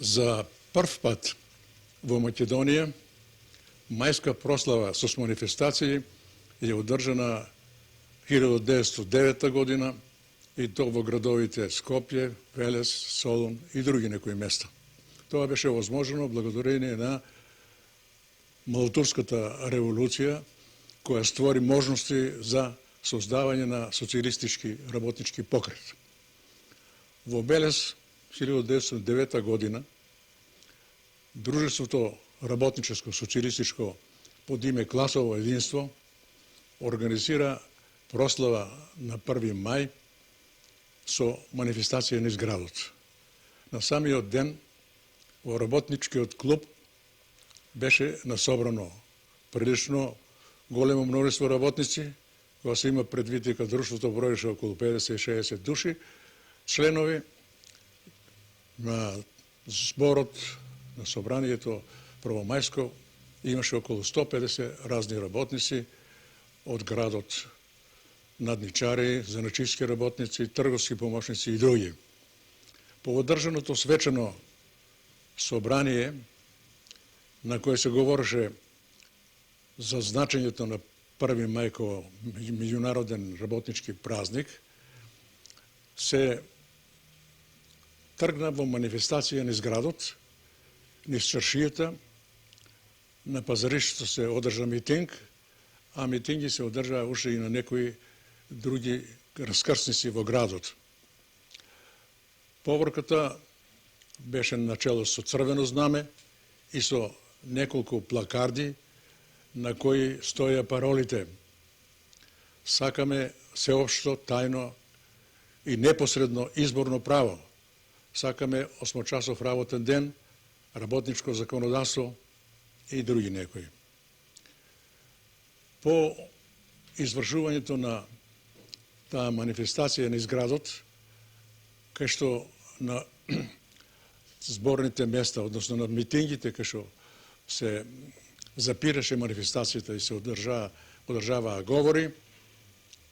За прв пат во Македонија мајска прослава со манифестации е одржана 1909 година и то во градовите Скопје, Велес, Солун и други некои места. Тоа беше возможно благодарение на Малотурската револуција, која створи можности за создавање на социјалистички работнички покрет. Во Белес 1909 година Дружеството работническо социјалистичко под име Класово единство организира прослава на 1. мај со манифестација низ градот. На самиот ден во работничкиот клуб беше насобрано прилично големо множество работници, кога се има предвид дека друштвото броеше околу 50-60 души, членови на зборот на собранието првомајско имаше околу 150 разни работници од градот, надничари, заначиски работници, трговски помошници и други. По одржаното свечено собрание на кое се говореше за значењето на 1. мај како меѓународен работнички празник, се тргна во манифестација низ градот, низ чаршијата, на пазариштето се одржа митинг, а митинги се одржаа уште и на некои други раскрсници во градот. Поворката беше начело со црвено знаме и со неколку плакарди на кои стоја паролите: сакаме сеопшто, тајно и непосредно изборно право, сакаме 8-часов работен ден, работничко законодавство и други некои. По извршувањето на таа манифестација низ градот, кај што на зборните места, односно на митингите кај што се запираше манифестацијата и се одржаваа говори,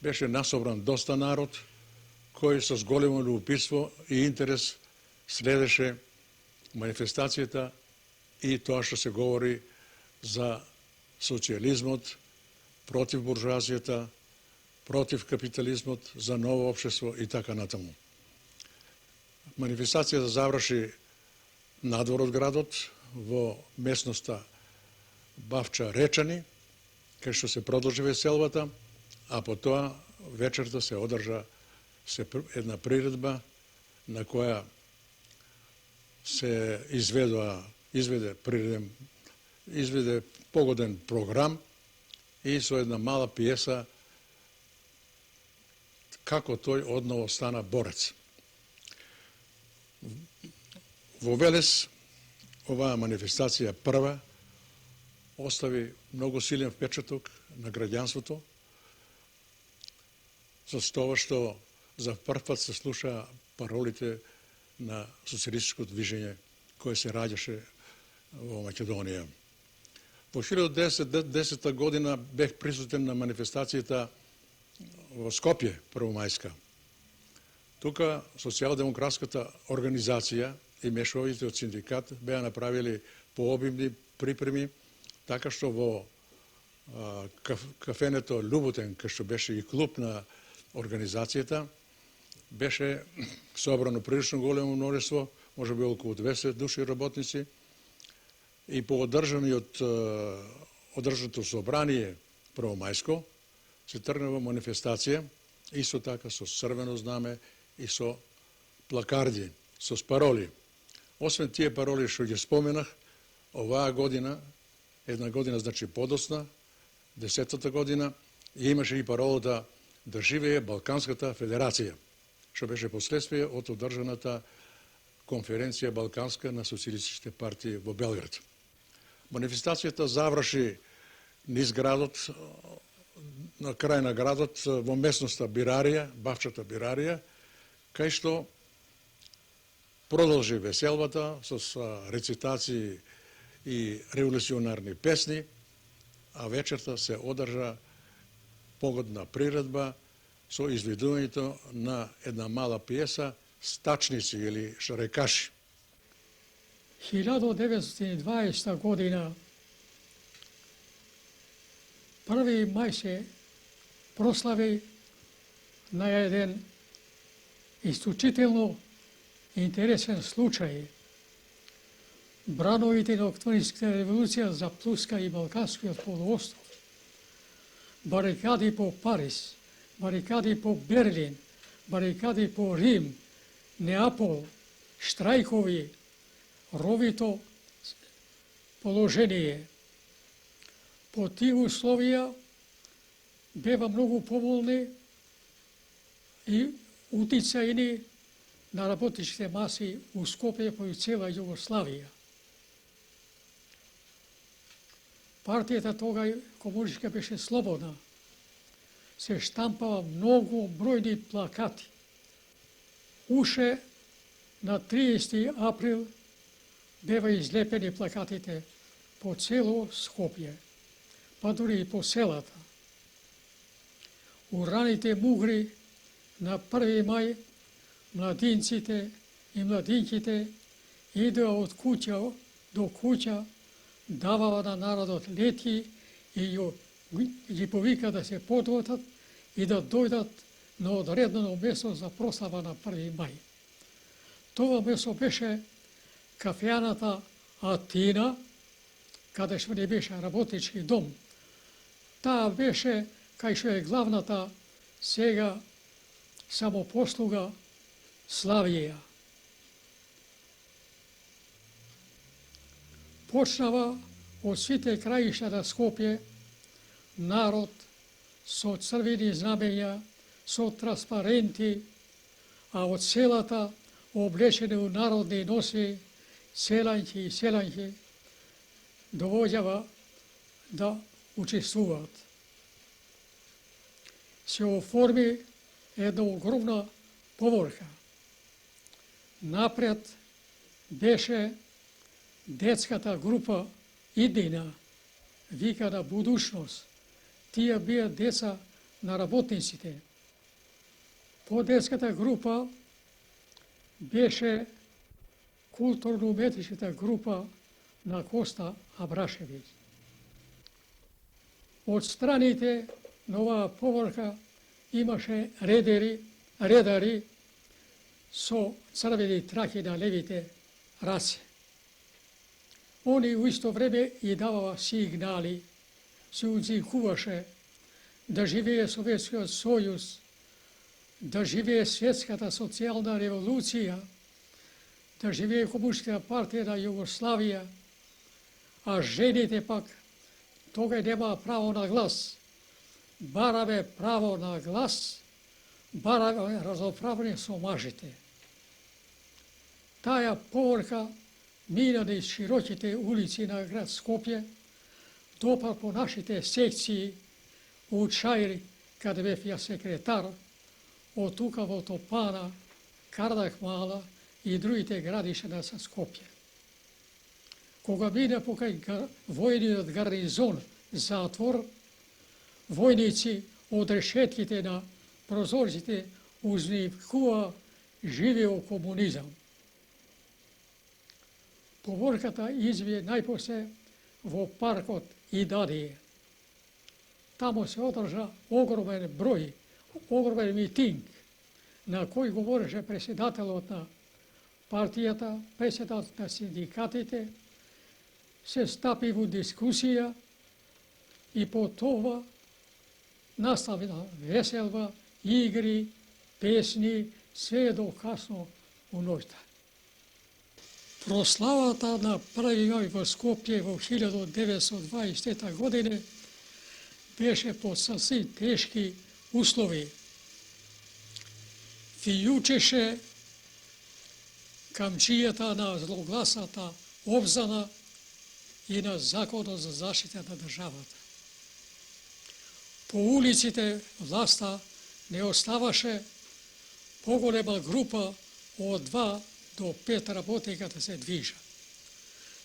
беше насобран доста народ кој со големо любопитство и интерес следеше манифестацијата и тоа што се говори за социјализмот, против буржуазијата, против капитализмот, за ново општество и така натаму. Манифестацијата заврши надвор од градот, во местноста Бавча Речани, кај што се продолжи веселбата, а потоа вечерта се одржа една приредба на која се изведе погоден програм и со една мала пиеса како тој одново стана борец. Во Велес оваа манифестација прва остави многу силен впечаток на граѓанството, со тоа што за прв пат се слуша паролите на социјалистичко движење кое се раѓаше во Македонија. Во 1910 година бев присутен на манифестацијата во Скопје, првомајска. Тука социјалдемократската организација и мешовите од синдикат беа направили пообимни припреми, така што во кафенето Люботен, кај што беше и клуб на организацијата, беше собрано прилично големо множество, може би околу 200 души работници, и по одржаното собрание првомајско се тргна во манифестација, исто така со црвено знаме и со плакарди, со пароли. Освен тие пароли што ги споменах, оваа година, една година значи подосна, 10-та година, имаше и паролата да живее Балканската федерација, што беше последствие од одржаната конференција Балканска на социјалистичките партии во Белград. Манифестацијата заврши низ градот, на крај на градот, во местноста Бирарија, Бавчата Бирарија, кај што продолжи веселбата со рецитации и револуционарни песни, а вечерта се одржа погодна приредба со изведувањето на една мала пиеса «Стачници» или «Шарекаши». 1920 година 1. мај се прослави на еден исклучително интересен случај. Брановите на Октомвриската револуција за Плуска и Балканскиот полуостров, барикади по Париз, барикади по Берлин, барикади по Рим, Неапол, штрајкови, ровито положение. По тие условија бева многу поволни и утицајни на работничките маси у Скопје по цела Југославија. Партијата тогаш комунистичка беше слободна. Се штампава многу бројни плакати. Уше на 30. април бева излепени плакатите по цело Скопје, па дури и по селата. У раните мугри на 1. мај младинците и младинките идеа од куќа до куќа, даваа на народот летки и ги повика да се подготват и да дојдат на одредено место за прослава на 1. мај. Това место беше кафејаната Атина, каде што не беше работнички дом. Таа беше кај што е главната сега самопослуга Славија. Почнава од сите краишта на Скопје народ со црвени знамења, со транспаренти, а од селата облечени у народни носи, селањки и селањки, довоѓава да учествуваат. Се оформи една огромна поворка. Напред беше детската група иднина, викана будушност. Тие бија деца на работниците. По детската група беше културно-уметничката група на Коста Абрашевиќ. Од страните на оваа поворка имаше редари со црвени траки на левите раце. Они у исто време и даваа сигнали, се уздихуваше да живее Советскиот сојуз, да живее светската социјална револуција, да живее Комунистичка партија на Југославија, а жените пак тога немаа право на глас. Бараме право на глас, бараме разноправни со мажите. Таа поворка мина низ широките улици на град Скопје, допа по нашите секции у Чаир, каде бев ја секретар, од тука во Топана, Кардак Мала и другите градишта на Скопје. Кога мина покај војниот гарнизон затвор, војници од решетките на прозорците узнивкува живео комунизам. Поворката извие најпосле во паркот Идадие. Тамо се одржа огромен број, огромен митинг, на кој говореше председателот на партијата, председателот на синдикатите, се стапи во дискусија и по това наставена веселба, игри, песни, све до касно у ноќта. Прославата на 1. мај во Скопје во 1920 година беше под сасвим тешки услови. Вијучеше камчијата на злогласната обзана и на законот за заштита на државата. По улиците власта не оставаше поголема група од 2 до 5 работника да се движат.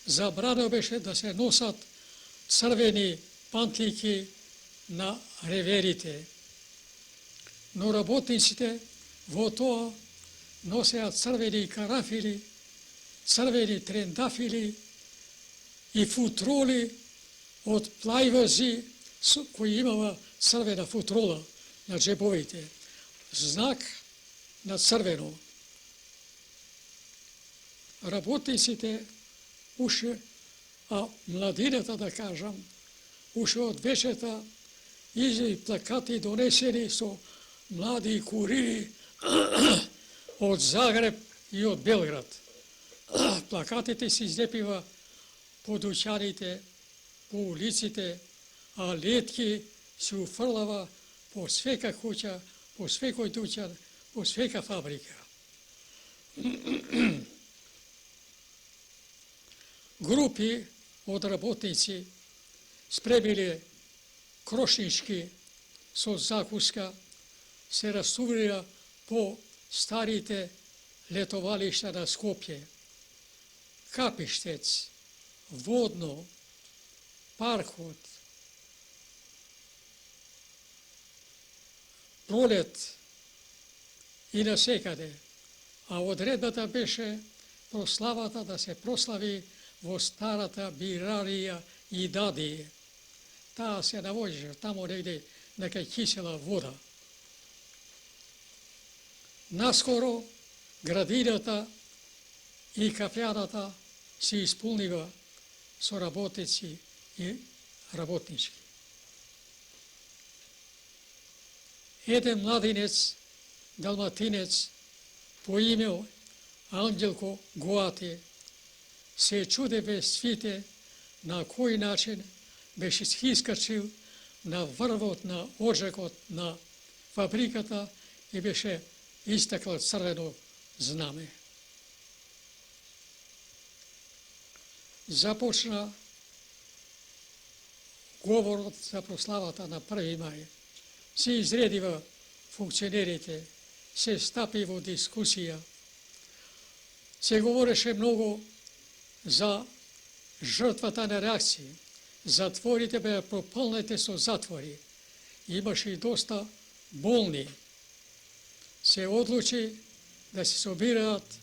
Забрано беше да се носат црвени пантлики на реверите, но работниците во тоа носеа црвени карафили crveni trendafili i futroli od plajvozi koji imala crvena futrola na džepovite. Znak na crveno. Работниците уште, а младината, да кажам, уште од вечета и плакати донесени со млади курири од Загреб и од Белград. Плакатите се излепива по дуќаните, по улиците, а летки се уфрлава по свека куќа, по свекој дуќан, по свека фабрика. Групи од работници спремиле крошнички со закуска, се растурија по старите летовалишта на Скопје. Капиштец, Водно, Пархот, Пролет и насекаде. А одредбата беше прославата да се прослави во старата бирарија и Дадие. Таа се наоѓаше тамо негде нека кисела вода. Наскоро градината и кафеаната се исполнива со работници и работнички. Еден младинец, далматинец, по име Ангелко Гоате, се чуде без свите на кој начин беше искачил на врвот на оджакот на фабриката и беше истакло црвено знаме. Започна говорот за прославата на 1. мај. Се изредива функционерите, се стапи во дискусија. Се говореше многу за жртвата на реакции. Затворите беа пропълнете со затвори. Имаше и доста болни. Се одлучи да се собираат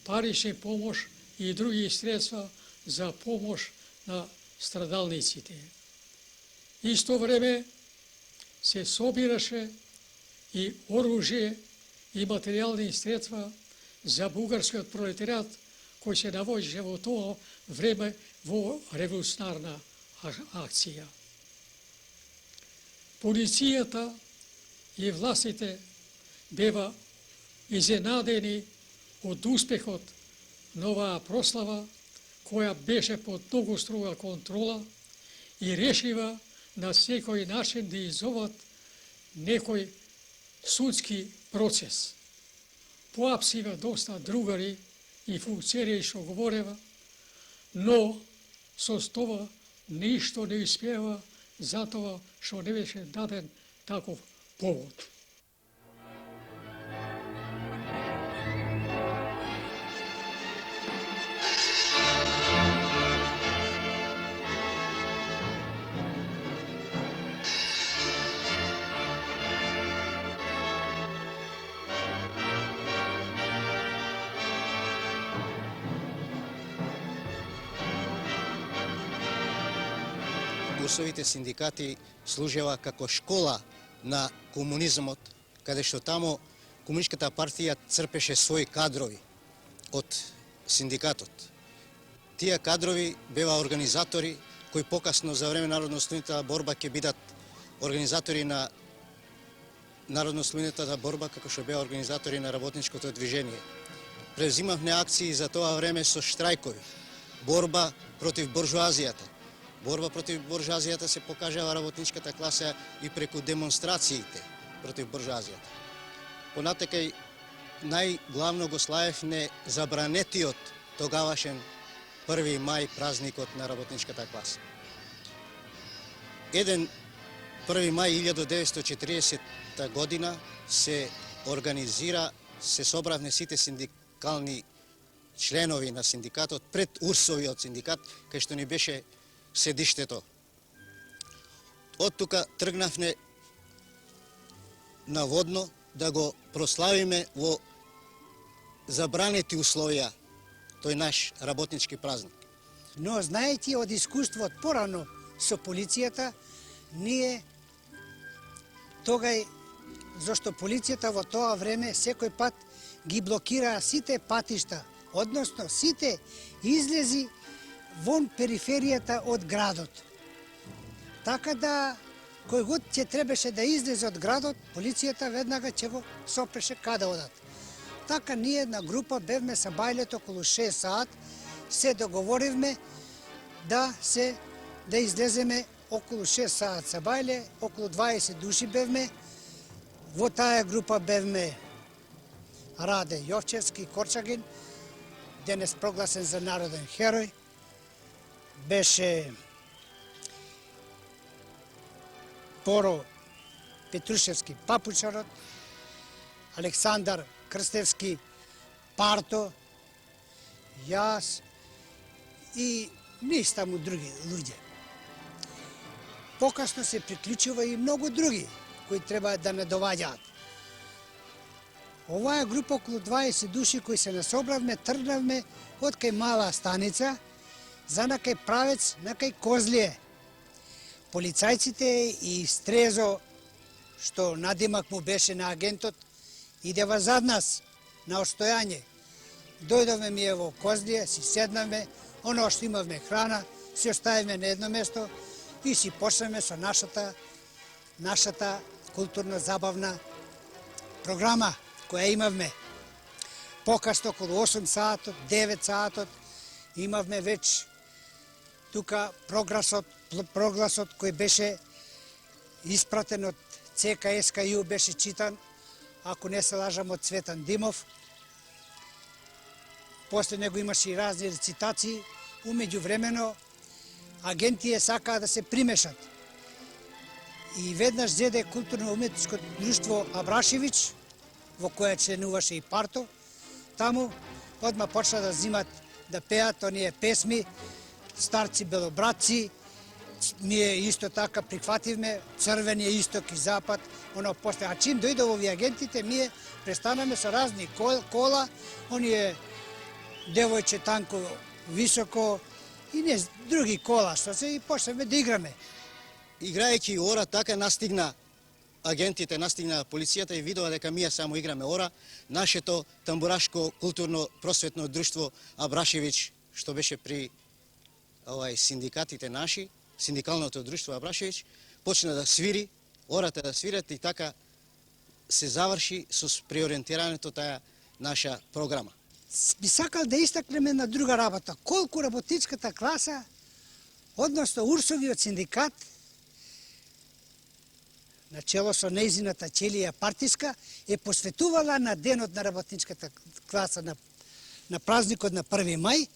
парични помош и други средства за помош на страдалниците. Исто време се собираше и оружје и материјални средства за бугарскиот пролетаријат кој се наоѓаше во тоа време во револуционарна акција. Полицијата и властите беа изненадени од успехот на оваа прослава, која беше под многу строга контрола и решива на секој начин да иззоват некој судски процес. Поапсива доста другари и функционери што говорева, но со тоа ништо не успева затоа што не беше даден таков повод. УСОВите синдикати служеа како школа на комунизмот, каде што тамо Комунистичката партија црпеше своји кадрови од синдикатот. Тие кадрови беа организатори кои покасно за време народно-ослободителна борба ќе бидат организатори на народно-ослободителната борба, како што беа организатори на работничкото движење. Превзимавме акции за тоа време со штрајкови, борба против буржуазијата. Борба против буржуазијата се покажава работничката класа и преку демонстрациите против буржуазијата. Понатака најглавно го славевме забранетиот тогавашен 1. мај празникот на работничката класа. Еден 1. мај 1940 година се организира, се собравне сите синдикални членови на синдикатот пред Урсовиот синдикат, кај што ни беше седиштето. Од тука тргнавме наводно да го прославиме во забранети условија тој наш работнички празник. Но знаејќи од искуство од порано со полицијата, ние тогај, зашто полицијата во тоа време секој пат ги блокираа сите патишта, односно сите излези вон периферијата од градот. Така да, кој год ќе требаше да излезе од градот, полицијата веднага ќе го сопреше каде одат. Така ние една група бевме са бајлет околу 6 саат, се договоривме да излеземе околу 6 саат са бајле, околу 20 души бевме. Во таа група бевме Раде Јовчевски Корчагин, денес прогласен за народен херој. Беше Поро Петрушевски Папучарот, Александар Крстевски Парто, јас и низ таму други луѓе. Покасно се приклучува и многу други кои треба да не доваѓаат. Оваа група околу 20 души кои се насобравме, тргнавме од кај мала станица за на кај правец, на кај Козлие. Полицајците и Стрезо, што надимак му беше на агентот, идева зад нас на отстојање. Дојдовме ми во Козлие, си седнавме, оно што имавме храна, си оставивме на едно место и си почнеме со нашата културно-забавна програма која имавме. Покасно околу 8 саатот, 9 саатот, имавме веќе тука прогласот кој беше испратен од ЦКСКЮ, беше читан, ако не се лажам, од Цветан Димов. После него имаше и разни рецитации. Умеѓу времено агентите сакаа да се примешат. И веднаш зеде културно-уметничко друштво Абрашевиќ, во која членуваше и Парто. Таму одма почна да взимат, да пеат оние песми, старци белобратци. Ние исто така прихвативме црвениот исток и запад. Оно после, а чим дојдо овие агентите, ние престанаме со разни кола, оние девојче танко високо и не други кола што се и почнеме да играме. Играјќи ора, така настигна агентите, настигна полицијата и видова дека ние само играме ора. Нашето тамбурашко културно просветно друштво Абрашевиќ, што беше при синдикатите наши, синдикалното друштво Абрашевиќ, почна да свири, ората да свират и така се заврши со преориентирањето таа наша програма. Би сакал да истакнеме на друга работа. Колку работничката класа, односно Урсовиот синдикат, начело со нејзината Челија партиска, е посветувала на денот на работничката класа, на празникот на 1 мај.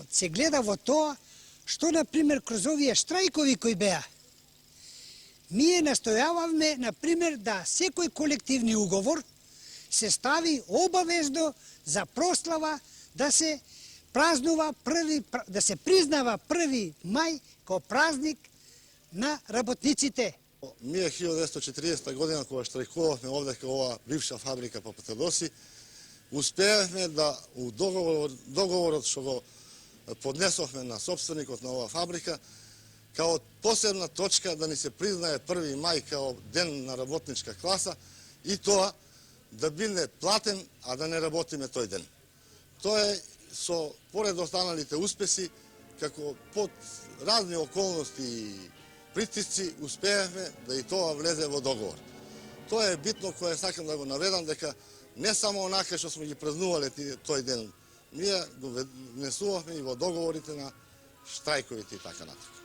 Се гледа во тоа што, например, кроз овие штрајкови кои беа. Ние настојававме, например, да секој колективни уговор се стави обавезно за прослава да се празнува да се признава 1 мај како празник на работниците. Ние 1940 година, кога штрајкувавме овде кај ова бивша фабрика по Петелоси, успеавме да у договорот што го поднесовме на собственикот на оваа фабрика, као посебна точка да ни се признае 1 мај као ден на работничка класа и тоа да биде платен, а да не работиме тој ден. Тоа е со поред останалите успеси, како под разни околности и притисци успеавме да и тоа влезе во договор. Тоа е битно кое сакам да го наведам, дека не само онака што сме ги празнувале тој ден, ние го внесувавме и во договорите на штрајковите и така натаму.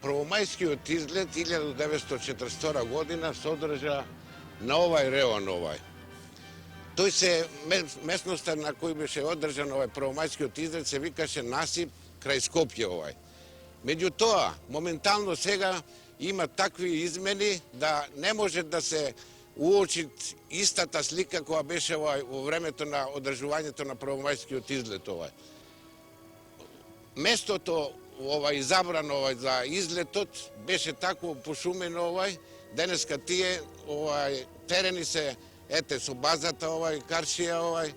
Првомајскиот излет 1942 година се одржа на овај реон овај. Тој се местноста на кој беше одржан овај првомајскиот излет се викаше Насип крај Скопје овај. Меѓутоа, моментално сега има такви измени да не може да се уочи истата слика која беше овај во времето на одржувањето на првомајскиот излет овај. Местото избрано за излетот беше тако пошумено денеска тие терени се со базата Каршија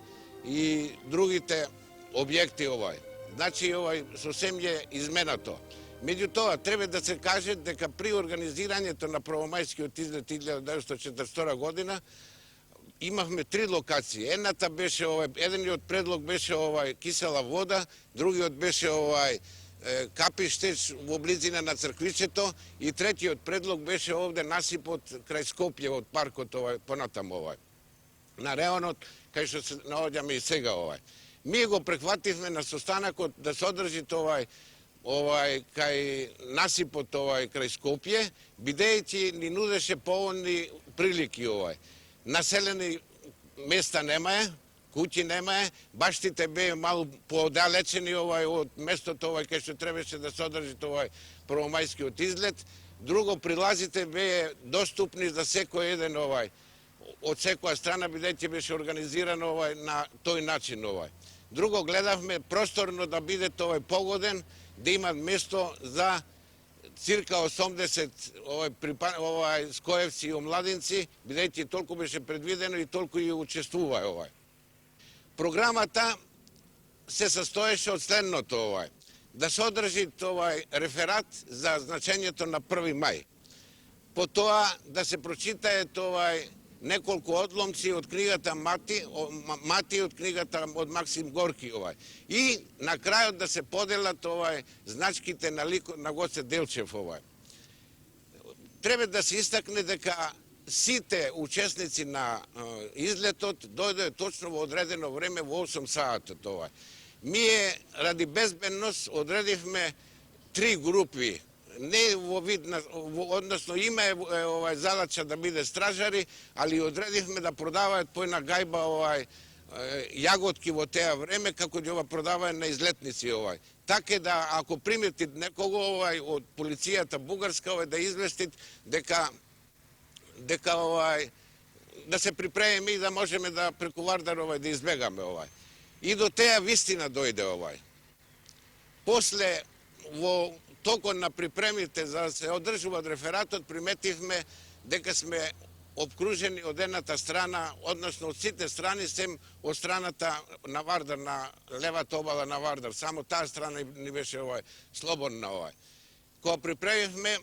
и другите објекти Значи сосем е изменато. Меѓутоа треба да се каже дека при организирањето на првомајскиот излет 1942 година имавме 3 локации. Едниот предлог беше кисела вода, другиот беше капиште во близина на црквичето и третиот предлог беше овде насипот крај Скопје од паркот понатаму на реонот кај што се наоѓаме и сега Ние го прехвативме на состанакот да се одржи кај насипот крај Скопје, бидејќи ни нудеше поволни прилики Населени места немае, куќи немае, баштите беа малку поодалечени од местото кај што требаше да се одржи првомајскиот излет. Друго, прилазите беа доступни за секој еден од секоја страна, бидејќи беше организирано на тој начин Друго, гледавме просторно да биде погоден, да има место за цирка 80 скоевци и омладинци, бидејќи толку беше предвидено и толку и учествува Програмата се состоеше од следното да се одржи реферат за значењето на 1. мај. Потоа да се прочитаат неколку одломци од книгата Мати од книгата од Максим Горки и на крајот да се поделат значките на Гоце Делчев Треба да се истакне дека сите учесници на излетот дојдоа точно во одредено време во 8 саатот Ние ради безбедност одредивме 3 групи. Не во вид, односно има задача да биде стражари, али одредивме да продаваат по една гајба јаготки во теа време, како ќе продаваат на излетници Така да, ако примети некого од полицијата бугарска да известит дека да се припремиме и да можеме да преку Вардар да избегаме И до теа вистина дојде После во токот на припремите за да се одржува рефератот, приметивме дека сме обкружени од едната страна, односно од сите страни, сем од страната на Вардар, на левата обала на Вардар. Само таа страна ни беше слободна. Кога припремивме,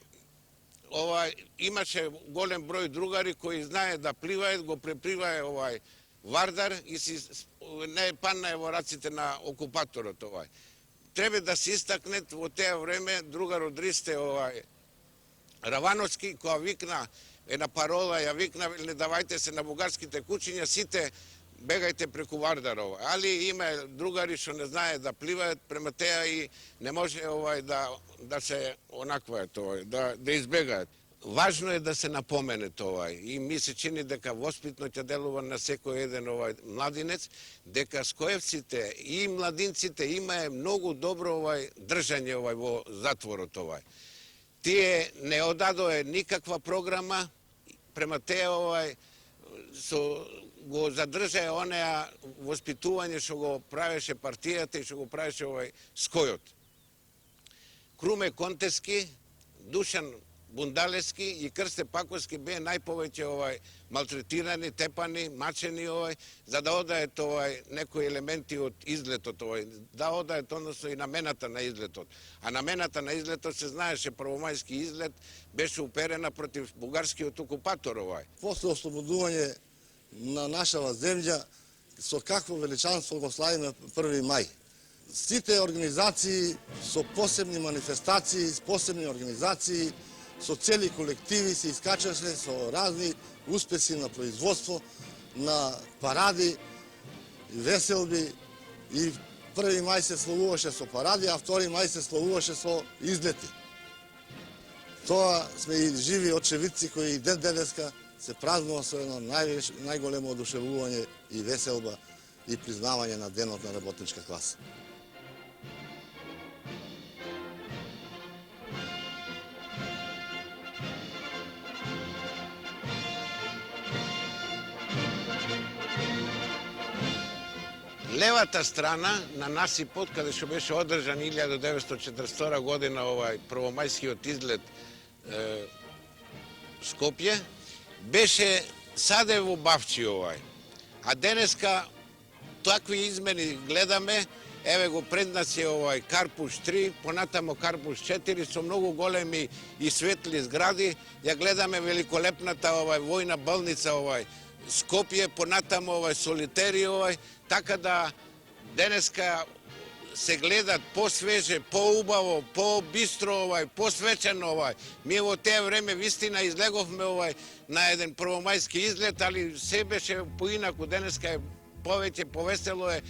имаше голем број другари кои знае да пливаат, го препливае Вардар и не паднае во раците на окупаторот Треба да се истакнет во теа време другар од Ристе Равановски, која викна една парола, ја викна, не давајте се на бугарските кучиња, сите бегајте преку Вардар Али има другари што не знае да пливаат, према теа и не може да се онакваат да избегаат. Важно е да се напомене тоа и ми се чини дека воспитно ќе делува на секој еден младинец, дека скоевците и младинците имае многу добро држање во затворот Тие не одадоe никаква програма, према теа го задржае онеа воспитување што го правеше партијата и што го правеше скојот. Круме Контески, Душан Бундалески и Крсте Паковски беа најповеќе малтретирани, тепани, мачени за да одаат некои елементи од излетот да одаат односно и намената на излетот. А намената на излетот се знаеше првомајски излет беше уперена против бугарскиот окупатор После ослободување на нашава земја со какво величанство го славиме 1. мај. Сите организации со посебни манифестации, посебни организации со цели колективи се искачаше со разни успеси на производство, на паради, веселби и 1. мај се славуваше со паради, а 2. мај се славуваше со излети. Тоа сме и живи очевидци кои и ден денеска се празнува со едно најголемо одушевување и веселба и признавање на денот на работничка класа. Левата страна на насипот, каде што беше одржан 1942 година првомајскиот излет Скопје, беше Садево Бавчи . А денеска такви измени гледаме, еве го пред нас е Карпуш 3, понатамо Карпуш 4 со многу големи и светли згради. Ја гледаме великолепната војна болница Скопје, понатамо Солитери, така да денеска се гледат посвеже, поубаво, побистро, посвечено. Ми во тие време вистина излеговме на еден првомајски излет, али се беше поинаку, денеска е повеќе повесело е.